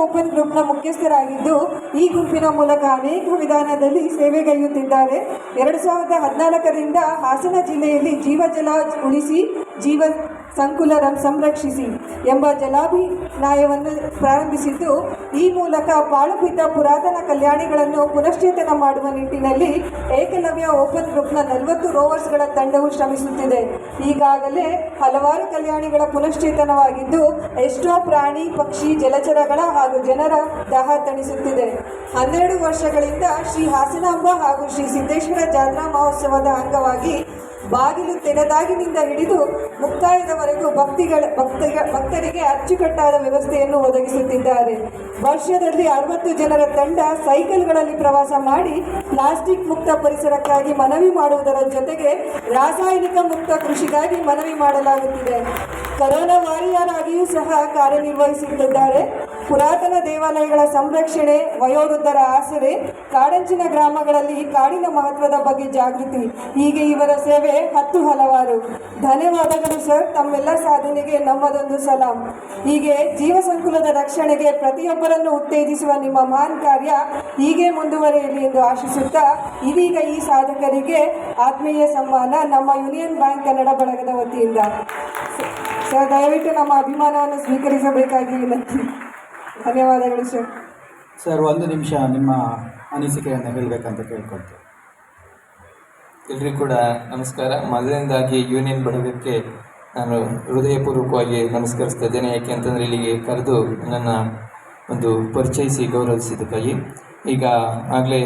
Open ಗ್ರೂಪ್ನ ಮುಖ್ಯಸ್ಥರಾಗಿದ್ದು ಈ ಗುಂಪಿನ ಮೂಲಕ ಅನೇಕ ವಿಧಾನದಲ್ಲಿ ಸೇವೆಗೈಯುತ್ತಿದ್ದಾರೆ. 2014ರಿಂದ ಹಾಸನ ಜಿಲ್ಲೆಯಲ್ಲಿ ಜೀವಜಲ ಉಳಿಸಿ ಜೀವ ಸಂಕುಲ ಸಂರಕ್ಷಿಸಿ ಎಂಬ ಜಲಾಭಿಯಾನವನ್ನು ಪ್ರಾರಂಭಿಸಿದ್ದು, ಈ ಮೂಲಕ ಪಾಳು ಬಿದ್ದ ಪುರಾತನ ಕಲ್ಯಾಣಿಗಳನ್ನು ಪುನಶ್ಚೇತನ ಮಾಡುವ ನಿಟ್ಟಿನಲ್ಲಿ ಏಕಲವ್ಯ ಓಪನ್ ಗ್ರೂಪ್ನ 40 ರೋವರ್ಸ್ಗಳ ತಂಡವು ಶ್ರಮಿಸುತ್ತಿದೆ. ಈಗಾಗಲೇ ಹಲವಾರು ಕಲ್ಯಾಣಿಗಳ ಪುನಶ್ಚೇತನವಾಗಿದ್ದು, ಎಷ್ಟೋ ಪ್ರಾಣಿ ಪಕ್ಷಿ ಜಲಚರಗಳ ಹಾಗೂ ಜನರ ದಾಹ ತಣಿಸುತ್ತಿದೆ. 12 ವರ್ಷಗಳಿಂದ ಶ್ರೀ ಹಾಸನಾಂಬ ಹಾಗೂ ಶ್ರೀ ಸಿದ್ದೇಶ್ವರ ಜಾತ್ರಾ ಮಹೋತ್ಸವದ ಅಂಗವಾಗಿ ಬಾಗಿಲು ತೆರೆದಾಗಿನಿಂದ ಹಿಡಿದು ಮುಕ್ತಾಯದವರೆಗೂ ಭಕ್ತರಿಗೆ ಅಚ್ಚುಕಟ್ಟಾದ ವ್ಯವಸ್ಥೆಯನ್ನು ಒದಗಿಸುತ್ತಿದ್ದಾರೆ. ವರ್ಷದಲ್ಲಿ 60 ಜನರ ತಂಡ ಸೈಕಲ್ಗಳಲ್ಲಿ ಪ್ರವಾಸ ಮಾಡಿ ಪ್ಲಾಸ್ಟಿಕ್ ಮುಕ್ತ ಪರಿಸರಕ್ಕಾಗಿ ಮನವಿ ಮಾಡುವುದರ ಜೊತೆಗೆ ರಾಸಾಯನಿಕ ಮುಕ್ತ ಕೃಷಿಗಾಗಿ ಮನವಿ ಮಾಡಲಾಗುತ್ತಿದೆ. ಕರೋನಾ ವಾರಿಯರ್ ಆಗಿಯೂ ಸಹ ಕಾರ್ಯನಿರ್ವಹಿಸುತ್ತಿದ್ದಾರೆ. ಪುರಾತನ ದೇವಾಲಯಗಳ ಸಂರಕ್ಷಣೆ, ವಯೋವೃದ್ಧರ ಆಸರೆ, ಕಾಡಂಚಿನ ಗ್ರಾಮಗಳಲ್ಲಿ ಕಾಡಿನ ಮಹತ್ವದ ಬಗ್ಗೆ ಜಾಗೃತಿ, ಹೀಗೆ ಇವರ ಸೇವೆ ಹಲವಾರು. ಧನ್ಯವಾದಗಳು ಸರ್. ತಮ್ಮೆಲ್ಲ ಸಾಧನೆಗೆ ನಮ್ಮದೊಂದು ಸಲಾಂ. ಹೀಗೆ ಜೀವ ಸಂಕುಲದ ರಕ್ಷಣೆಗೆ ಪ್ರತಿಯೊಬ್ಬರನ್ನು ಉತ್ತೇಜಿಸುವ ನಿಮ್ಮ ಮಹಾನ್ ಕಾರ್ಯ ಹೀಗೆ ಮುಂದುವರಿಯಲಿ ಎಂದು ಆಶಿಸುತ್ತಾ, ಇದೀಗ ಈ ಸಾಧಕರಿಗೆ ಆತ್ಮೀಯ ಸನ್ಮಾನ ನಮ್ಮ ಯೂನಿಯನ್ ಬ್ಯಾಂಕ್ ಕನ್ನಡ ಬಳಗದ ವತಿಯಿಂದ. ಸರ್, ದಯವಿಟ್ಟು ನಮ್ಮ ಅಭಿಮಾನವನ್ನು ಸ್ವೀಕರಿಸಬೇಕಾಗಿ ವಿನಂತಿ. ಧನ್ಯವಾದಗಳು ಸರ್. ಸರ್, 1 ನಿಮಿಷ ನಿಮ್ಮ ಅನಿಸಿಕೆಯನ್ನು ಹೇಳಬೇಕಂತ ಕೇಳ್ಕೊಳ್ತೇವೆ. ಎಲ್ರಿಗೂ ಕೂಡ ನಮಸ್ಕಾರ. ಮೊದಲನೇದಾಗಿ ಯೂನಿಯನ್ ಬಳಗಕ್ಕೆ ನಾನು ಹೃದಯಪೂರ್ವಕವಾಗಿ ನಮಸ್ಕರಿಸ್ತಾ ಇದ್ದೇನೆ. ಯಾಕೆ ಅಂತಂದರೆ ಇಲ್ಲಿಗೆ ಕರೆದು ನನ್ನ ಒಂದು ಪರಿಚಯಿಸಿ ಗೌರವಿಸಿದ್ದಕ್ಕಾಗಿ. ಈಗ ಆಗಲೇ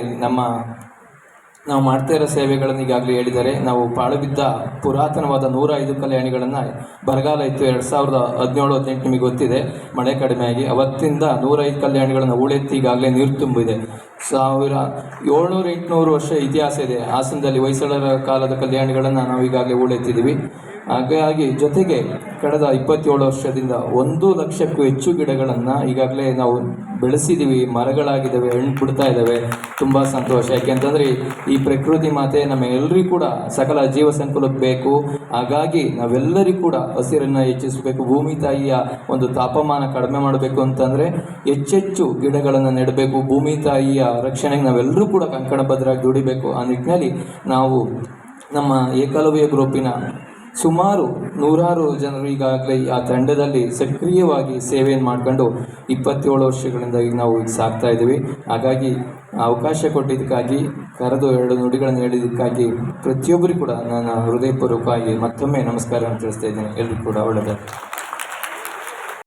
ನಾವು ಮಾಡ್ತಾ ಇರೋ ಸೇವೆಗಳನ್ನು ಈಗಾಗಲೇ ಹೇಳಿದ್ದಾರೆ. ನಾವು ಪಾಳು ಬಿದ್ದ ಪುರಾತನವಾದ 105 ಕಲ್ಯಾಣಿಗಳನ್ನು ಬರಗಾಲ ಇತ್ತು 2017-18 ನಿಮಗೆ ಗೊತ್ತಿದೆ, ಮಳೆ ಕಡಿಮೆಯಾಗಿ ಅವತ್ತಿಂದ 105 ಕಲ್ಯಾಣಿಗಳನ್ನು ಹೂಳೆತ್ತಿ ಈಗಾಗಲೇ ನೀರು ತುಂಬಿದೆ. 1700-800 ವರ್ಷ ಇತಿಹಾಸ ಇದೆ ಹಾಸನದಲ್ಲಿ. ಹೊಯ್ಸಳರ ಕಾಲದ ಕಲ್ಯಾಣಿಗಳನ್ನು ನಾವು ಈಗಾಗಲೇ ಹೂಳೆತ್ತಿದ್ದೀವಿ. ಹಾಗಾಗಿ ಜೊತೆಗೆ ಕಳೆದ 27 ವರ್ಷದಿಂದ 1 ಲಕ್ಷಕ್ಕೂ ಹೆಚ್ಚು ಗಿಡಗಳನ್ನು ಈಗಾಗಲೇ ನಾವು ಬೆಳೆಸಿದ್ದೀವಿ. ಮರಗಳಾಗಿದ್ದಾವೆ, ಹಣ್ಣು ಬಿಡ್ತಾ ಇದ್ದಾವೆ. ತುಂಬ ಸಂತೋಷ. ಯಾಕೆಂತಂದರೆ ಈ ಪ್ರಕೃತಿ ಮಾತೆ ನಮ್ಮ ಎಲ್ಲರಿಗೂ ಕೂಡ ಸಕಲ ಜೀವ ಸಂಕುಲಕ್ಕೆ ಬೇಕು. ಹಾಗಾಗಿ ನಾವೆಲ್ಲರಿಗೂ ಕೂಡ ಹಸಿರನ್ನು ಹೆಚ್ಚಿಸಬೇಕು. ಭೂಮಿ ತಾಯಿಯ ಒಂದು ತಾಪಮಾನ ಕಡಿಮೆ ಮಾಡಬೇಕು ಅಂತಂದರೆ ಹೆಚ್ಚೆಚ್ಚು ಗಿಡಗಳನ್ನು ನೆಡಬೇಕು. ಭೂಮಿ ತಾಯಿಯ ರಕ್ಷಣೆಗೆ ನಾವೆಲ್ಲರೂ ಕೂಡ ಕಂಕಣಬದ್ಧರಾಗಿ ದುಡಿಬೇಕು. ಆ ನಿಟ್ಟಿನಲ್ಲಿ ನಾವು ನಮ್ಮ ಏಕಲವ್ಯ ಗ್ರೂಪಿನ ಸುಮಾರು 100 ಜನರು ಈಗಾಗಲೇ ಆ ತಂಡದಲ್ಲಿ ಸಕ್ರಿಯವಾಗಿ ಸೇವೆಯನ್ನು ಮಾಡಿಕೊಂಡು 27 ವರ್ಷಗಳಿಂದ ಈಗ ನಾವು ಸಾಗ್ತಾ ಇದ್ದೀವಿ. ಹಾಗಾಗಿ ಅವಕಾಶ ಕೊಟ್ಟಿದ್ದಕ್ಕಾಗಿ, ಕರೆದು 2 ನುಡಿಗಳನ್ನು ಹೇಳಿದ್ದಕ್ಕಾಗಿ ಪ್ರತಿಯೊಬ್ಬರಿಗೂ ಕೂಡ ನಾನು ಹೃದಯಪೂರ್ವಕವಾಗಿ ಮತ್ತೊಮ್ಮೆ ನಮಸ್ಕಾರವನ್ನು ತಿಳಿಸ್ತಾ ಇದ್ದೇನೆ. ಎಲ್ಲರಿಗೂ ಕೂಡ ಒಳ್ಳೆಯದು.